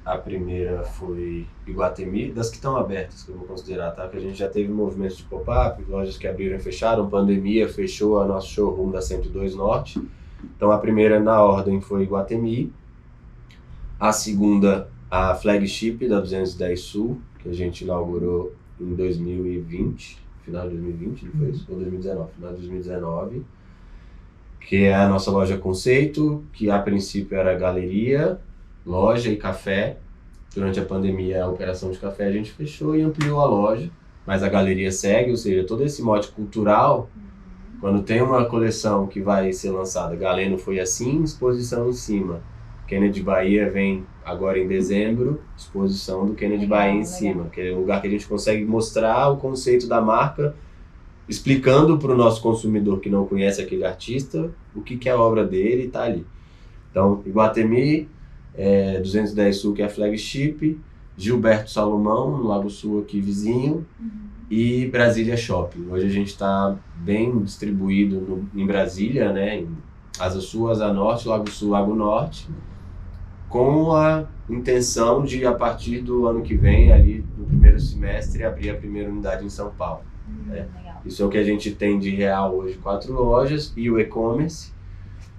A primeira foi Iguatemi, das que estão abertas, que eu vou considerar, tá? Que a gente já teve movimentos de pop-up, lojas que abriram e fecharam, pandemia fechou a nosso showroom da 102 Norte. Então a primeira na ordem foi Iguatemi. A segunda, a flagship da 210 Sul, que a gente inaugurou em 2020, final de 2020, não foi isso? Ou 2019, final de 2019. Que é a nossa loja conceito, que a princípio era galeria, loja e café. Durante a pandemia, a operação de café a gente fechou e ampliou a loja, mas a galeria segue, ou seja, todo esse mote cultural, quando tem uma coleção que vai ser lançada, Galeno foi assim, exposição em cima. Kennedy Bahia vem agora em dezembro, exposição do Kennedy Bahia em cima, que é o lugar que a gente consegue mostrar o conceito da marca, explicando para o nosso consumidor que não conhece aquele artista o que é a obra dele e tá ali. Então, Iguatemi, 210 Sul, que é a flagship, Gilberto Salomão, no Lago Sul aqui vizinho, e Brasília Shopping. Hoje a gente está bem distribuído em Brasília, né, em Asa Sul, Asa Norte, Lago Sul, Lago Norte, com a intenção de, a partir do ano que vem, ali no primeiro semestre, abrir a primeira unidade em São Paulo. Isso é o que a gente tem de real hoje, 4 lojas e o e-commerce,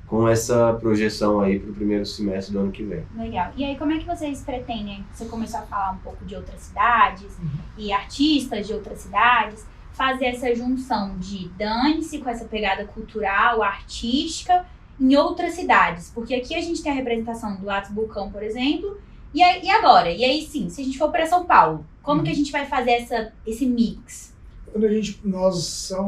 com essa projeção aí para o primeiro semestre do ano que vem. Legal. E aí, como é que vocês pretendem? Você começou a falar um pouco de outras cidades e artistas de outras cidades, fazer essa junção de Dane-se com essa pegada cultural, artística, em outras cidades. Porque aqui a gente tem a representação do Atos Bulcão, por exemplo, e agora? E aí sim, se a gente for para São Paulo, como que a gente vai fazer esse mix? Quando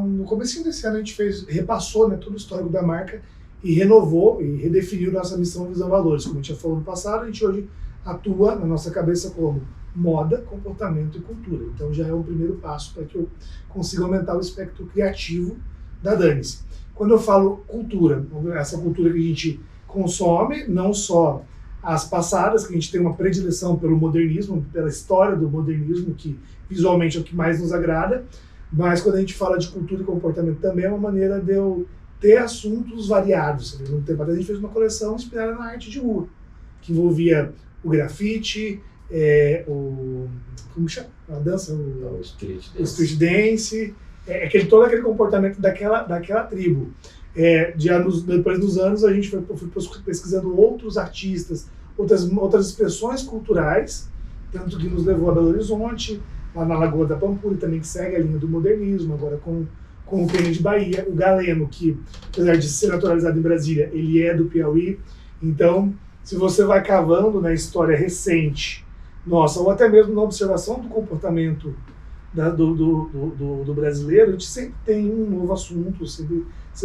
no comecinho desse ano a gente repassou, né, todo o histórico da marca e renovou e redefiniu nossa missão, visão, valores. Como a gente já falou no passado, a gente hoje atua na nossa cabeça como moda, comportamento e cultura. Então já é um primeiro passo para que eu consiga aumentar o espectro criativo da Dane-se. Quando eu falo cultura, essa cultura que a gente consome, não só as passadas, que a gente tem uma predileção pelo modernismo, pela história do modernismo, que visualmente é o que mais nos agrada, mas quando a gente fala de cultura e comportamento também é uma maneira de eu ter assuntos variados. No tempo atrás a gente fez uma coleção inspirada na arte de rua, que envolvia o grafite, como chama? A dança? O street dance, todo aquele comportamento daquela tribo. Depois dos anos a gente foi pesquisando outros artistas, outras expressões culturais, tanto que nos levou a Belo Horizonte, lá na Lagoa da Pampulha, também que segue a linha do modernismo, agora com o Kennedy Bahia, o Galeno, que apesar de ser naturalizado em Brasília, ele é do Piauí. Então, se você vai cavando na história recente nossa, ou até mesmo na observação do comportamento do brasileiro, a gente sempre tem um novo assunto. Você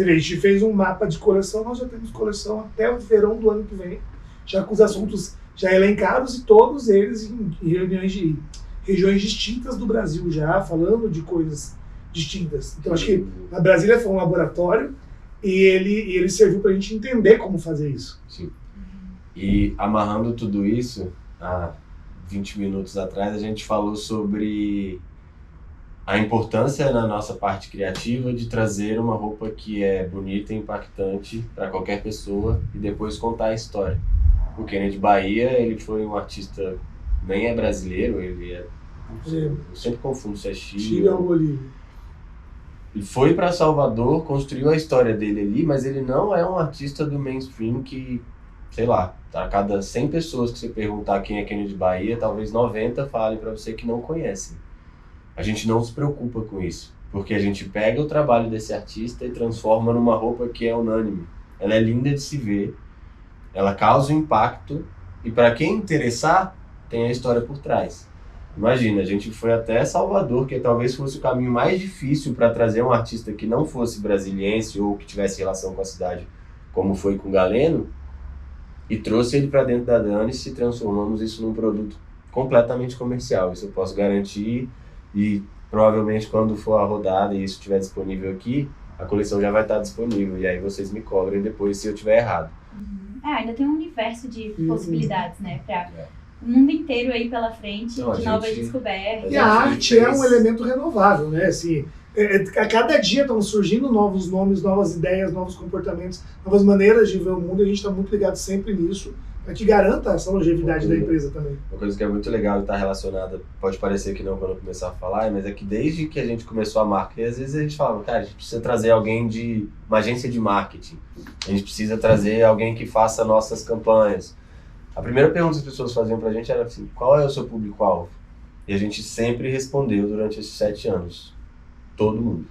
vê, a gente fez um mapa de coleção, nós já temos coleção até o verão do ano que vem, já com os assuntos já elencados e todos eles em reuniões de regiões distintas do Brasil, já falando de coisas distintas. Então acho que a Brasília foi um laboratório e ele serviu para a gente entender como fazer isso. Sim. E amarrando tudo isso, há 20 minutos atrás a gente falou sobre a importância na nossa parte criativa de trazer uma roupa que é bonita e impactante para qualquer pessoa e depois contar a história. O Kennedy Bahia, ele foi um artista, nem é brasileiro, ele é... Eu sempre confundo se é Chile ou Bolívia. Ele foi para Salvador, construiu a história dele ali, mas ele não é um artista do mainstream que, sei lá, a cada 100 pessoas que você perguntar quem é Kennedy Bahia, talvez 90 falem para você que não conhecem. A gente não se preocupa com isso, porque a gente pega o trabalho desse artista e transforma numa roupa que é unânime. Ela é linda de se ver, ela causa um impacto e para quem interessar, tem a história por trás. Imagina, a gente foi até Salvador, que talvez fosse o caminho mais difícil para trazer um artista que não fosse brasiliense ou que tivesse relação com a cidade, como foi com o Galeno, e trouxe ele para dentro da Dane-se e transformamos isso num produto completamente comercial. Isso eu posso garantir e provavelmente quando for a rodada e isso estiver disponível aqui, a coleção já vai estar disponível e aí vocês me cobrem depois se eu estiver errado. Ainda tem um universo de possibilidades, né, para o mundo inteiro aí pela frente, de novas descobertas. E a arte é um elemento renovável, né? Assim, a cada dia estão surgindo novos nomes, novas ideias, novos comportamentos, novas maneiras de ver o mundo, e a gente está muito ligado sempre nisso, para que garanta essa longevidade da empresa também. Uma coisa que é muito legal e está relacionada, pode parecer que não quando eu começar a falar, mas é que desde que a gente começou a marca, e às vezes a gente fala, cara, a gente precisa trazer alguém de uma agência de marketing, a gente precisa trazer alguém que faça nossas campanhas. A primeira pergunta que as pessoas faziam pra gente era assim, qual é o seu público-alvo? E a gente sempre respondeu durante esses 7 anos, todo mundo.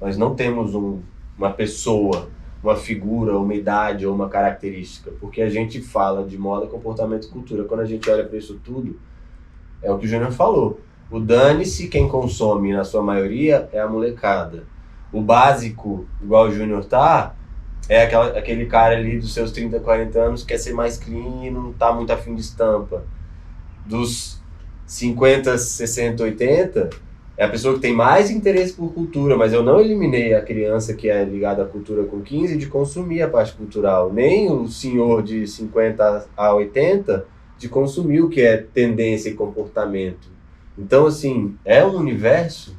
Nós não temos uma pessoa, uma figura, uma idade ou uma característica, porque a gente fala de moda, comportamento e cultura. Quando a gente olha para isso tudo, é o que o Júnior falou. O Dane-se, quem consome na sua maioria é a molecada. O básico, igual o Júnior tá, é aquele cara ali dos seus 30, 40 anos que quer ser mais clean e não tá muito afim de estampa. Dos 50, 60, 80, é a pessoa que tem mais interesse por cultura, mas eu não eliminei a criança que é ligada à cultura com 15 de consumir a parte cultural, nem o senhor de 50 a 80 de consumir o que é tendência e comportamento. Então, assim, é um universo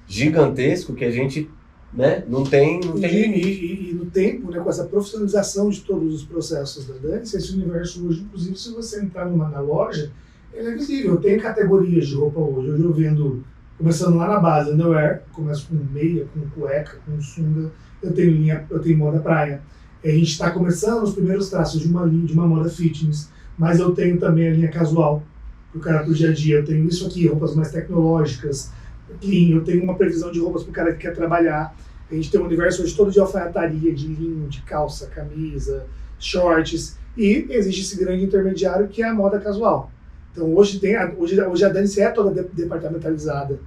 gigantesco que a gente, né, não tem limite. E no tempo, né, com essa profissionalização de todos os processos da Dane-se, esse universo hoje, inclusive, se você entrar na loja, ele é visível. Eu tenho categorias de roupa hoje. Hoje eu vendo, começando lá na base, underwear, começo com meia, com cueca, com sunga, eu tenho moda praia. A gente está começando os primeiros traços de uma linha, de uma moda fitness, mas eu tenho também a linha casual, para o cara do dia a dia. Eu tenho isso aqui, roupas mais tecnológicas, clean, eu tenho uma previsão de roupas para o cara que quer trabalhar. A gente tem um universo hoje todo de alfaiataria, de linho, de calça, camisa, shorts, e existe esse grande intermediário que é a moda casual. Então hoje a Dane-se é toda departamentalizada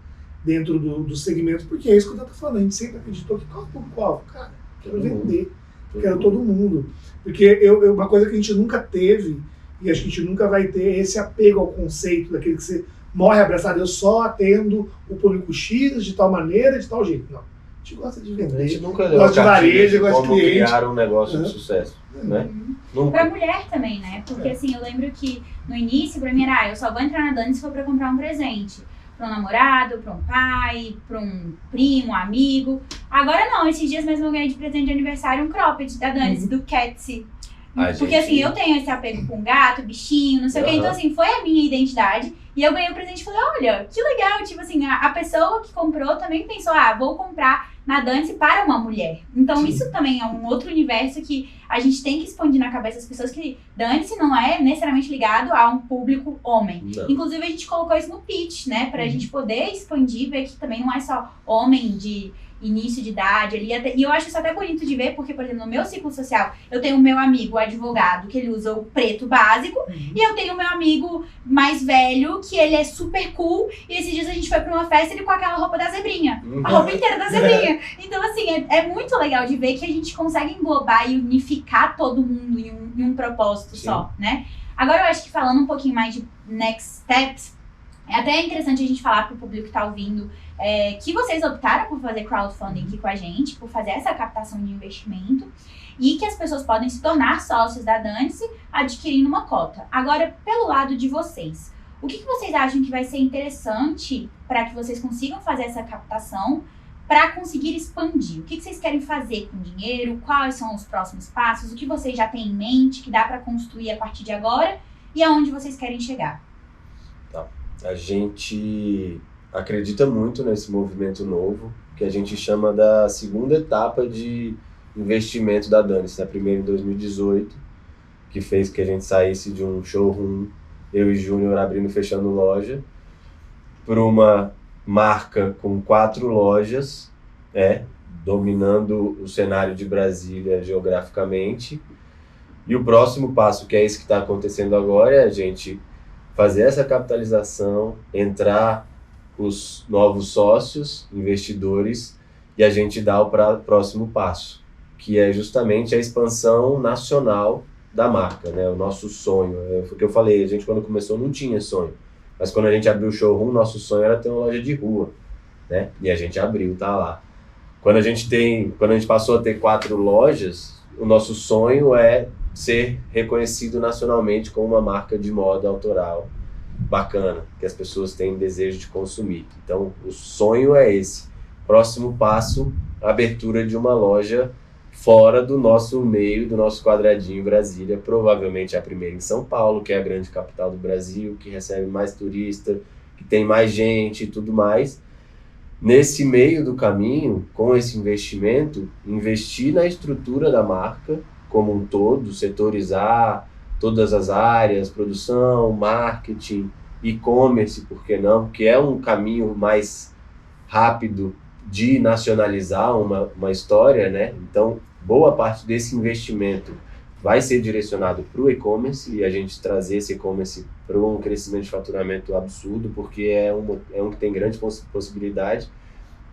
dentro do segmento, porque é isso que eu estou falando, a gente sempre acreditou que qual é o público-alvo? Cara, quero vender. Quero todo mundo. Porque uma coisa que a gente nunca teve, e acho que a gente nunca vai ter, é esse apego ao conceito daquele que você morre abraçado, eu só atendo o público X de tal maneira, de tal jeito. Não. A gente gosta de vender, A gente nunca gosta de varejo, gosta de como cliente. criar um negócio de sucesso, né? Pra mulher também, né? Porque assim, eu lembro que no início, pra mim era, eu só vou entrar na Dani se for pra comprar um presente. Pra um namorado, pra um pai, pra um primo, um amigo. Agora não, esses dias mesmo eu ganhei de presente de aniversário um cropped da Dani, do Catsy. Porque assim, eu tenho esse apego com gato, bichinho, não sei o quê. Então assim, foi a minha identidade. E eu ganhei o presente e falei, olha, que legal. Tipo assim, a pessoa que comprou também pensou, vou comprar na Dance para uma mulher. Então isso também é um outro universo que a gente tem que expandir na cabeça das pessoas, que Dance não é necessariamente ligado a um público homem. Não. Inclusive a gente colocou isso no pitch, né? Pra gente poder expandir, ver que também não é só homem de início de idade ali. E eu acho isso até bonito de ver, porque, por exemplo, no meu ciclo social, eu tenho o meu amigo, o advogado, que ele usa o preto básico, e eu tenho o meu amigo mais velho, que ele é super cool, e esses dias a gente foi pra uma festa, ele com aquela roupa da zebrinha. A roupa inteira da zebrinha. Então, assim, é muito legal de ver que a gente consegue englobar e unificar todo mundo em um propósito só, né? Agora, eu acho que falando um pouquinho mais de next steps, é até interessante a gente falar pro público que tá ouvindo que vocês optaram por fazer crowdfunding aqui com a gente, por fazer essa captação de investimento, e que as pessoas podem se tornar sócios da Dance adquirindo uma cota. Agora, pelo lado de vocês, o que vocês acham que vai ser interessante para que vocês consigam fazer essa captação para conseguir expandir? O que vocês querem fazer com o dinheiro? Quais são os próximos passos? O que vocês já têm em mente que dá para construir a partir de agora? E aonde vocês querem chegar? Tá. A gente acredita muito nesse movimento novo, que a gente chama da segunda etapa de investimento da Dance, a primeira em 2018, que fez que a gente saísse de um showroom, eu e Júnior abrindo e fechando loja, para uma marca com 4 lojas, dominando o cenário de Brasília geograficamente. E o próximo passo, que é esse que está acontecendo agora, é a gente fazer essa capitalização, entrar os novos sócios, investidores, e a gente dá o próximo passo, que é justamente a expansão nacional da marca, né? O nosso sonho. Foi o que eu falei, a gente quando começou não tinha sonho, mas quando a gente abriu o showroom, nosso sonho era ter uma loja de rua, né? E a gente abriu, tá lá. Quando a gente passou a ter 4 lojas, o nosso sonho é ser reconhecido nacionalmente como uma marca de moda autoral bacana, que as pessoas têm desejo de consumir. Então, o sonho é esse. Próximo passo, a abertura de uma loja fora do nosso meio, do nosso quadradinho Brasília, provavelmente a primeira em São Paulo, que é a grande capital do Brasil, que recebe mais turista, que tem mais gente e tudo mais. Nesse meio do caminho, com esse investimento, investir na estrutura da marca como um todo, setorizar todas as áreas, produção, marketing, e-commerce, por que não? Que é um caminho mais rápido de nacionalizar uma história, né? Então, boa parte desse investimento vai ser direcionado para o e-commerce, e a gente trazer esse e-commerce para um crescimento de faturamento absurdo, porque é um que tem grande possibilidade,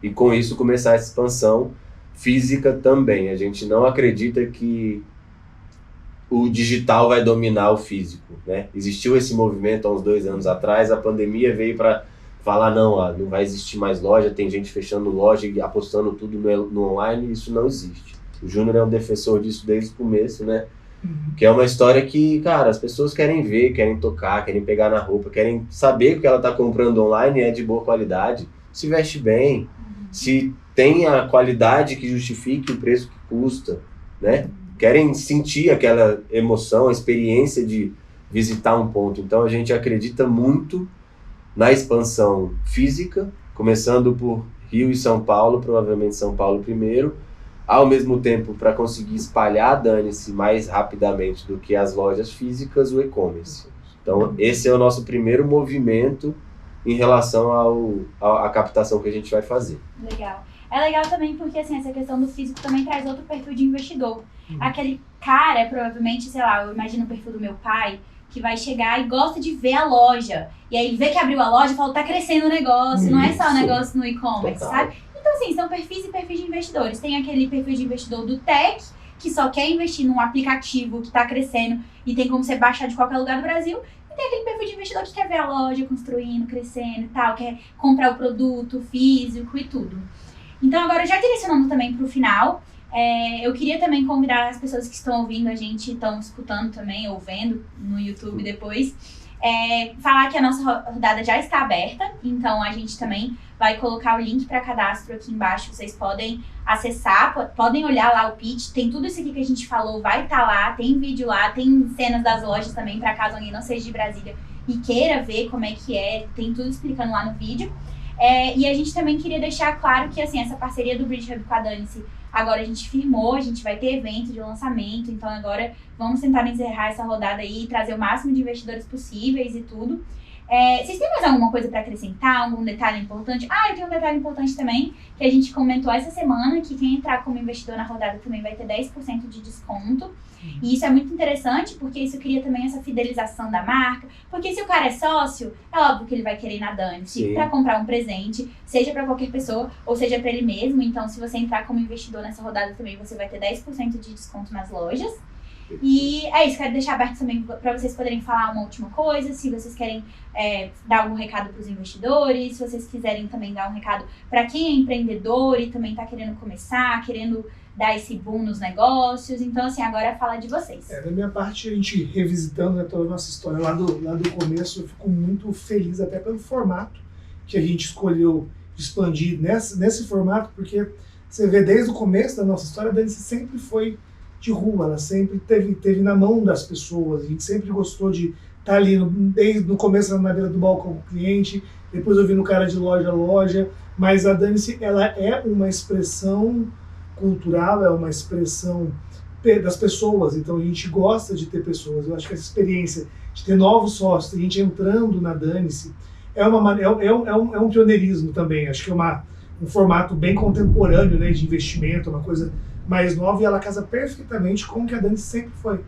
e com isso começar essa expansão física também. A gente não acredita que o digital vai dominar o físico, né? Existiu esse movimento há uns 2 anos atrás, a pandemia veio para falar, não vai existir mais loja, tem gente fechando loja e apostando tudo no online, isso não existe. O Júnior é um defensor disso desde o começo, né? Que é uma história que, cara, as pessoas querem ver, querem tocar, querem pegar na roupa, querem saber que o que ela está comprando online é de boa qualidade, se veste bem, se tem a qualidade que justifique o preço que custa, né? Querem sentir aquela emoção, a experiência de visitar um ponto. Então a gente acredita muito na expansão física, começando por Rio e São Paulo, provavelmente São Paulo primeiro, ao mesmo tempo para conseguir espalhar a Dane-se mais rapidamente do que as lojas físicas, o e-commerce. Então esse é o nosso primeiro movimento em relação à captação que a gente vai fazer. Legal. É legal também porque, assim, essa questão do físico também traz outro perfil de investidor. Aquele cara, provavelmente, sei lá, eu imagino o perfil do meu pai, que vai chegar e gosta de ver a loja. E aí ele vê que abriu a loja e fala, tá crescendo o negócio, não é só o negócio no e-commerce, sabe? Então, assim, são perfis e perfis de investidores. Tem aquele perfil de investidor do tech, que só quer investir num aplicativo que está crescendo e tem como você baixar de qualquer lugar do Brasil. E tem aquele perfil de investidor que quer ver a loja construindo, crescendo e tal, quer comprar o produto físico e tudo. Então agora, já direcionando também para o final, eu queria também convidar as pessoas que estão ouvindo a gente, estão escutando também, ou vendo no YouTube depois, falar que a nossa rodada já está aberta, então a gente também vai colocar o link para cadastro aqui embaixo, vocês podem acessar, podem olhar lá o pitch, tem tudo isso aqui que a gente falou, vai estar lá, tem vídeo lá, tem cenas das lojas também, para caso alguém não seja de Brasília e queira ver como é que é, tem tudo explicando lá no vídeo. E a gente também queria deixar claro que assim, essa parceria do Bridge Hub com a Dani-se, agora a gente firmou, a gente vai ter evento de lançamento, então agora vamos tentar encerrar essa rodada aí, trazer o máximo de investidores possíveis e tudo. Vocês têm mais alguma coisa para acrescentar, algum detalhe importante? Eu tenho um detalhe importante também, que a gente comentou essa semana, que quem entrar como investidor na rodada também vai ter 10% de desconto. E isso é muito interessante, porque isso cria também essa fidelização da marca. Porque se o cara é sócio, é óbvio que ele vai querer ir na Dani-se para comprar um presente, seja para qualquer pessoa, ou seja para ele mesmo. Então, se você entrar como investidor nessa rodada também, você vai ter 10% de desconto nas lojas. E é isso, quero deixar aberto também para vocês poderem falar uma última coisa, se vocês querem dar algum recado para os investidores, se vocês quiserem também dar um recado para quem é empreendedor e também está querendo começar, querendo dar esse boom nos negócios. Então, assim, agora fala de vocês. Da minha parte, a gente revisitando toda a nossa história lá do começo, eu fico muito feliz até pelo formato que a gente escolheu expandir nesse formato, porque você vê desde o começo da nossa história, a Dani-se sempre foi de rua, ela sempre teve na mão das pessoas, a gente sempre gostou de estar ali, desde o começo na beira do balcão com o cliente, depois ouvindo o cara de loja a loja, mas a Dani-se, ela é uma expressão cultural, é uma expressão das pessoas, então a gente gosta de ter pessoas. Eu acho que essa experiência de ter novos sócios, a gente entrando na Dani-se, é um pioneirismo também, acho que é um formato bem contemporâneo, né, de investimento, uma coisa mais nova, e ela casa perfeitamente com o que a Dani sempre foi.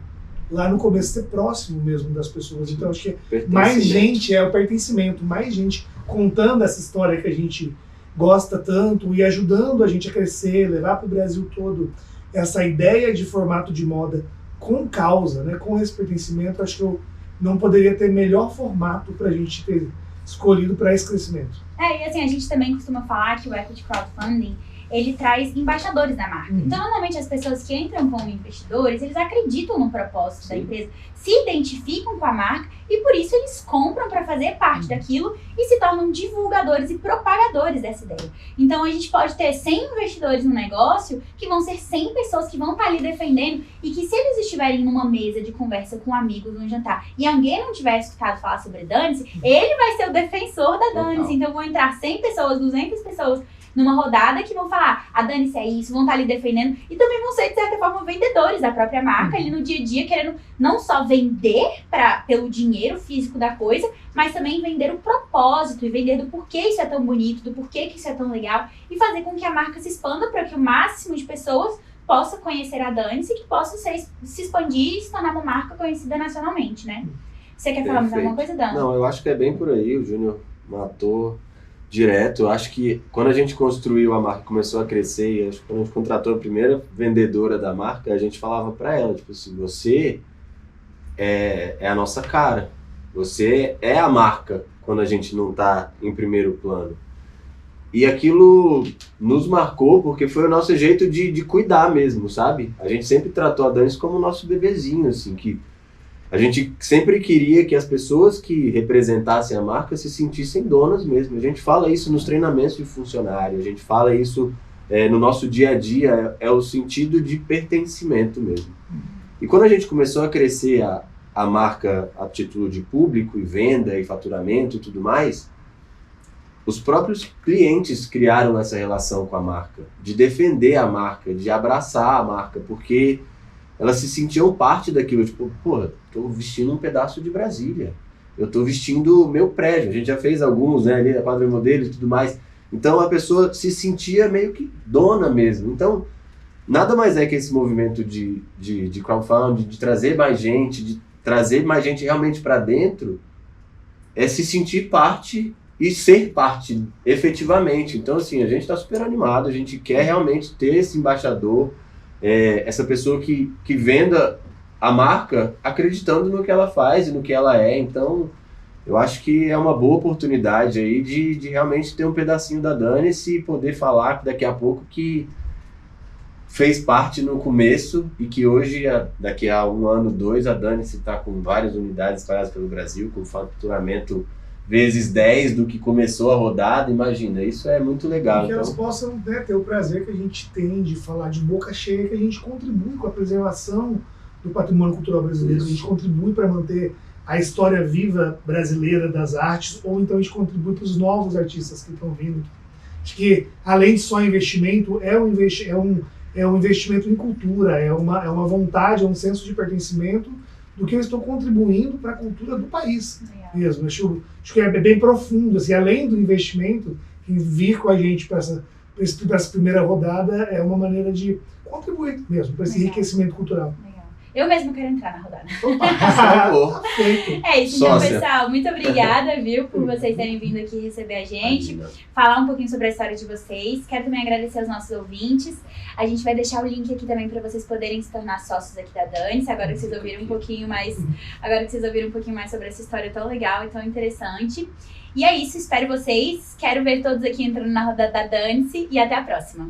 Lá no começo, ser próximo mesmo das pessoas. Então, acho que mais gente, o pertencimento, mais gente contando essa história que a gente gosta tanto e ajudando a gente a crescer, levar para o Brasil todo essa ideia de formato de moda com causa, né, com esse pertencimento. Acho que eu não poderia ter melhor formato para a gente ter escolhido para esse crescimento. E assim, a gente também costuma falar que o Equity Crowdfunding, ele traz embaixadores da marca. Então, normalmente, as pessoas que entram como investidores, eles acreditam no propósito da empresa, se identificam com a marca e, por isso, eles compram para fazer parte daquilo e se tornam divulgadores e propagadores dessa ideia. Então, a gente pode ter 100 investidores no negócio que vão ser 100 pessoas que vão estar ali defendendo e que, se eles estiverem numa mesa de conversa com amigos, num jantar, e alguém não tiver escutado falar sobre Dani-se, ele vai ser o defensor da Dani-se. Então, vão entrar 100 pessoas, 200 pessoas numa rodada que vão falar, a Dani-se é isso, vão estar ali defendendo e também vão ser, de certa forma, vendedores da própria marca, ali no dia a dia, querendo não só vender pelo dinheiro físico da coisa, mas também vender o propósito e vender do porquê isso é tão bonito, do porquê que isso é tão legal e fazer com que a marca se expanda para que o máximo de pessoas possa conhecer a Dani-se e que possa se expandir e se tornar uma marca conhecida nacionalmente, né? Você quer falar mais alguma coisa, Dan? Não, eu acho que é bem por aí, o Júnior matou direto. Eu acho que quando a gente construiu a marca, começou a crescer, e acho que quando a gente contratou a primeira vendedora da marca, a gente falava para ela, tipo assim, você é a nossa cara, você é a marca quando a gente não tá em primeiro plano. E aquilo nos marcou porque foi o nosso jeito de cuidar mesmo, sabe? A gente sempre tratou a Dani-se como o nosso bebezinho, assim, que a gente sempre queria que as pessoas que representassem a marca se sentissem donas mesmo. A gente fala isso nos treinamentos de funcionário, a gente fala isso no nosso dia a dia, é o sentido de pertencimento mesmo. E quando a gente começou a crescer a marca a título de público e venda e faturamento e tudo mais, os próprios clientes criaram essa relação com a marca, de defender a marca, de abraçar a marca, porque elas se sentiam parte daquilo, tipo, porra, tô vestindo um pedaço de Brasília, eu tô vestindo o meu prédio, a gente já fez alguns, né, ali, a quadra modelo e tudo mais, então a pessoa se sentia meio que dona mesmo. Então, nada mais é que esse movimento de crowdfunding, de trazer mais gente realmente para dentro, é se sentir parte e ser parte efetivamente. Então, assim, a gente está super animado, a gente quer realmente ter esse embaixador, essa pessoa que venda a marca acreditando no que ela faz e no que ela é. Então, eu acho que é uma boa oportunidade aí de realmente ter um pedacinho da Dane-se e poder falar daqui a pouco que fez parte no começo e que hoje, daqui a 1 ano, 2, a Dane-se está com várias unidades espalhadas pelo Brasil, com faturamento vezes 10 do que começou a rodada. Imagina, isso é muito legal. E que elas possam, né, ter o prazer que a gente tem de falar de boca cheia, que a gente contribui com a preservação do patrimônio cultural brasileiro, Isso. a gente contribui para manter a história viva brasileira das artes, ou então a gente contribui para os novos artistas que estão vindo. Acho que, além de só investimento, é um investimento em cultura, é uma vontade, é um senso de pertencimento do que eu estou contribuindo para a cultura do país. Legal. Mesmo. Acho que é bem profundo, assim, além do investimento, vir com a gente para essa primeira rodada é uma maneira de contribuir mesmo para esse Legal. enriquecimento cultural. Legal. Eu mesmo quero entrar na rodada. Opa, Feito. É isso, então, Sócia. pessoal. Muito obrigada, viu, por vocês terem vindo aqui receber a gente, imagina. falar um pouquinho sobre a história de vocês. Quero também agradecer aos nossos ouvintes. A gente vai deixar o link aqui também para vocês poderem se tornar sócios aqui da Dane-se, agora que vocês ouviram um pouquinho mais, sobre essa história tão legal e tão interessante. E é isso, espero vocês. Quero ver todos aqui entrando na rodada da Dane-se e até a próxima.